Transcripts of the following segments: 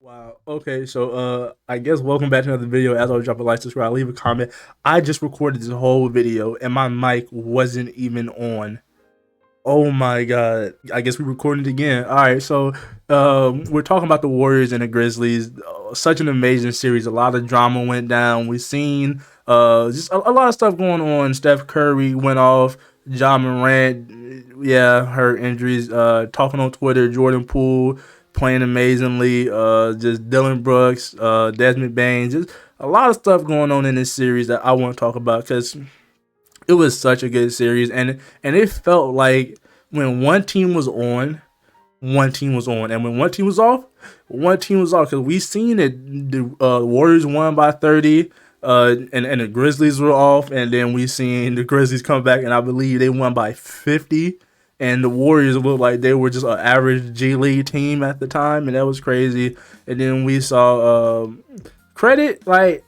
Wow. Okay. So, I guess welcome back to another video. As always, drop a like, subscribe, leave a comment. I just recorded this whole video and my mic wasn't even on. Oh my god. I guess we recorded it again. All right. So, we're talking about the Warriors and the Grizzlies. Such an amazing series. A lot of drama went down. We've seen just a lot of stuff going on. Steph Curry went off. John Morant, yeah, hurt injuries. Talking on Twitter, Jordan Poole playing amazingly. Just Dylan Brooks, Desmond Bain, just a lot of stuff going on in this series that I want to talk about because it was such a good series, and it felt like when one team was on, one team was on, and when one team was off, one team was off. Because we seen it, the Warriors won by 30, and the Grizzlies were off, and then we seen the Grizzlies come back, and I believe they won by 50. And the Warriors looked like they were just an average G League team at the time, and that was crazy. And then we saw credit, like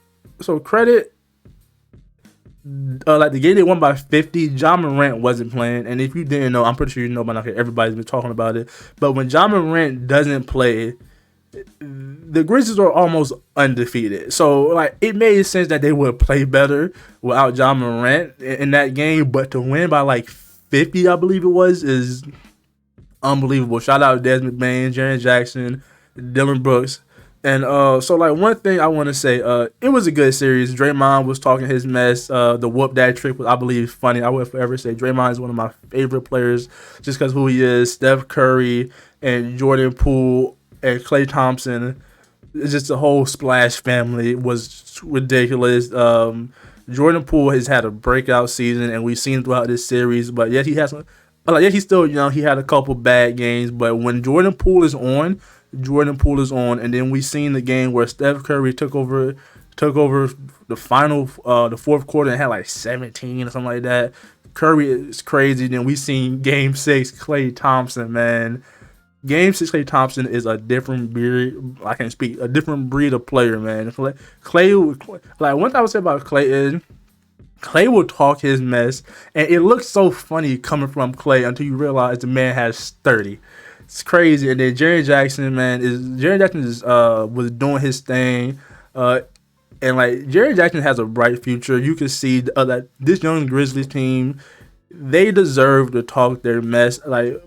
credit like the game they won by 50, John Morant wasn't playing. And if you didn't know, I'm pretty sure you know by now. Everybody's been talking about it. But when John Morant doesn't play, the Grizzlies are almost undefeated. So like it made sense that they would play better without John Morant in that game. But to win by like 50, I believe it was, is unbelievable. Shout out to Desmond Bain, Jaren Jackson, Dylan Brooks. And so like one thing I want to say, it was a good series. Draymond was talking his mess. The whoop that trick was, I believe, funny. I would forever say Draymond is one of my favorite players just because who he is. Steph Curry and Jordan Poole and Klay Thompson, it's just the whole Splash family was ridiculous. Jordan Poole has had a breakout season, and we've seen throughout this series. But yet he has, like, yet he's still young. He had a couple bad games, but when Jordan Poole is on, Jordan Poole is on, and then we seen the game where Steph Curry took over the final, the fourth quarter and had like 17 or something like that. Curry is crazy. Then we seen Game Six, Klay Thompson, man. Game Six, Klay Thompson is a different breed. I can't speak. A different breed of player, man. Like one thing I would say about Klay is Klay will talk his mess, and it looks so funny coming from Klay until you realize the man has 30. It's crazy. And then Jerry Jackson, man, was doing his thing. And like Jerry Jackson has a bright future. You can see that this young Grizzlies team, they deserve to talk their mess. Like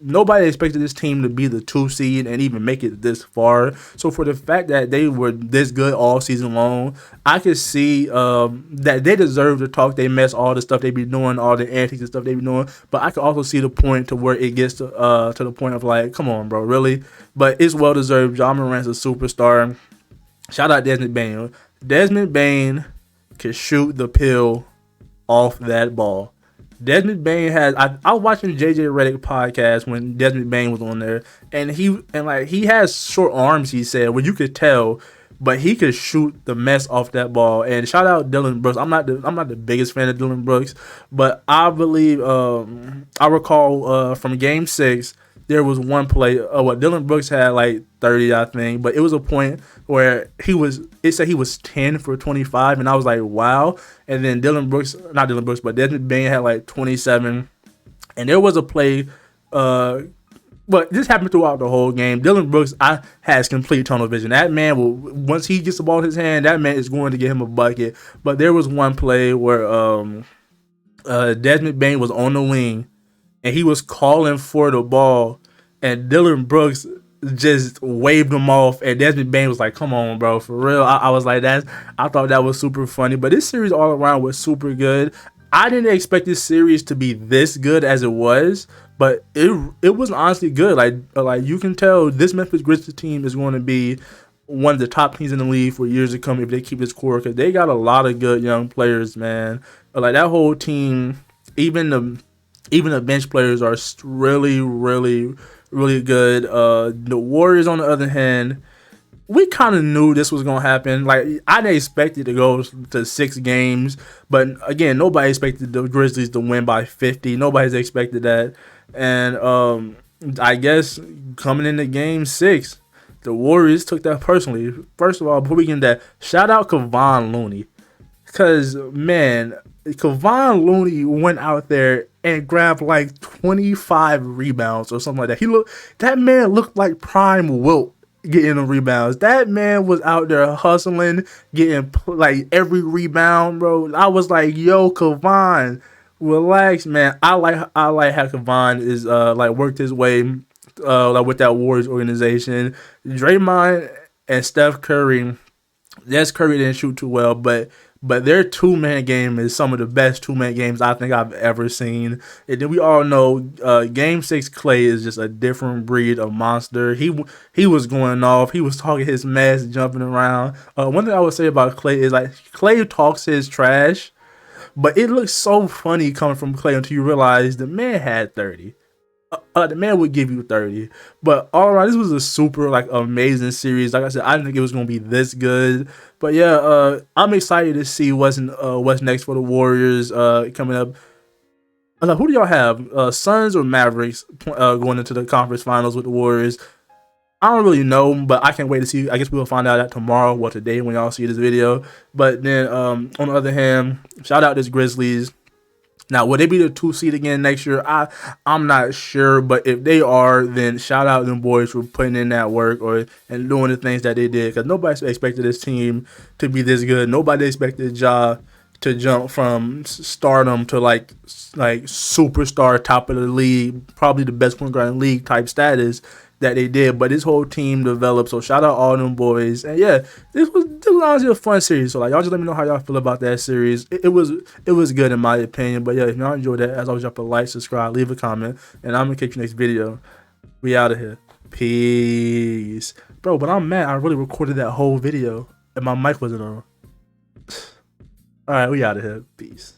nobody expected this team to be the 2 seed and even make it this far. So for the fact that they were this good all season long, I could see that they deserve to talk they mess, all the stuff they be doing, all the antics and stuff they be doing. But I could also see the point to where it gets to the point of like, come on, bro, really? But it's well deserved. John Morant's a superstar. Shout out Desmond Bain. Desmond Bain can shoot the pill off that ball. Desmond Bain I was watching JJ Redick podcast when Desmond Bain was on there, and he has short arms, he said, where you could tell, but he could shoot the mess off that ball. And shout out Dylan Brooks. I'm not the biggest fan of Dylan Brooks, but I believe I recall from Game 6 there was one play. What Dylan Brooks had like 30, I think, but it was a point where It said he was 10 for 25, and I was like, wow. And then not Dylan Brooks, but Desmond Bain had like 27. And there was a play, but this happened throughout the whole game. Dylan Brooks, has complete tunnel vision. That man will, once he gets the ball in his hand, that man is going to get him a bucket. But there was one play where Desmond Bain was on the wing and he was calling for the ball, and Dylan Brooks just waved him off, and Desmond Bain was like, "Come on, bro, for real." I was like, I thought that was super funny. But this series all around was super good. I didn't expect this series to be this good as it was, but it was honestly good. Like you can tell this Memphis Grizzlies team is going to be one of the top teams in the league for years to come if they keep this core, because they got a lot of good young players, man. Like that whole team, even the bench players are really, really, really good. The Warriors, on the other hand, we kind of knew this was gonna happen. Like I didn't expect it to go to 6 games, but again, nobody expected the Grizzlies to win by 50. Nobody's expected that, and I guess coming into Game 6, the Warriors took that personally. First of all, before we get into that, shout out Kevon Looney. Because, man, Kevon Looney went out there and grabbed like 25 rebounds or something like that. That man looked like prime Wilt getting the rebounds. That man was out there hustling, getting like every rebound, bro. I was like, yo, Kevon, relax, man. I like how Kevon is like worked his way like with that Warriors organization. Draymond and Steph Curry. Yes, Curry didn't shoot too well, but their 2-man game is some of the best 2-man games I think I've ever seen. And then we all know Game 6 Clay is just a different breed of monster. He was going off. He was talking his mess, jumping around. One thing I would say about Clay is like Clay talks his trash, but it looks so funny coming from Clay until you realize the man had 30. The man would give you 30. But all around, this was a super like amazing series. Like I said, I didn't think it was gonna be this good. But yeah, I'm excited to see what's next for the Warriors coming up. Who do y'all have? Suns or Mavericks going into the conference finals with the Warriors? I don't really know, but I can't wait to see. I guess we'll find out that tomorrow or today when y'all see this video. But then on the other hand, shout out this Grizzlies. Now, will they be the 2 seed again next year? I'm not sure, but if they are, then shout out them boys for putting in that work and doing the things that they did. Because nobody expected this team to be this good. Nobody expected Ja to jump from stardom to like superstar, top of the league, probably the best point guard in the league type status that they did. But this whole team developed. So shout out all them boys. And yeah, this was honestly a fun series. So like y'all just let me know how y'all feel about that series. It was good in my opinion. But yeah, if y'all enjoyed that, as always, drop a like, subscribe, leave a comment, and I'm gonna catch you next video. We out of here. Peace. Bro, but I'm mad I really recorded that whole video and my mic wasn't on. Alright, we out of here. Peace.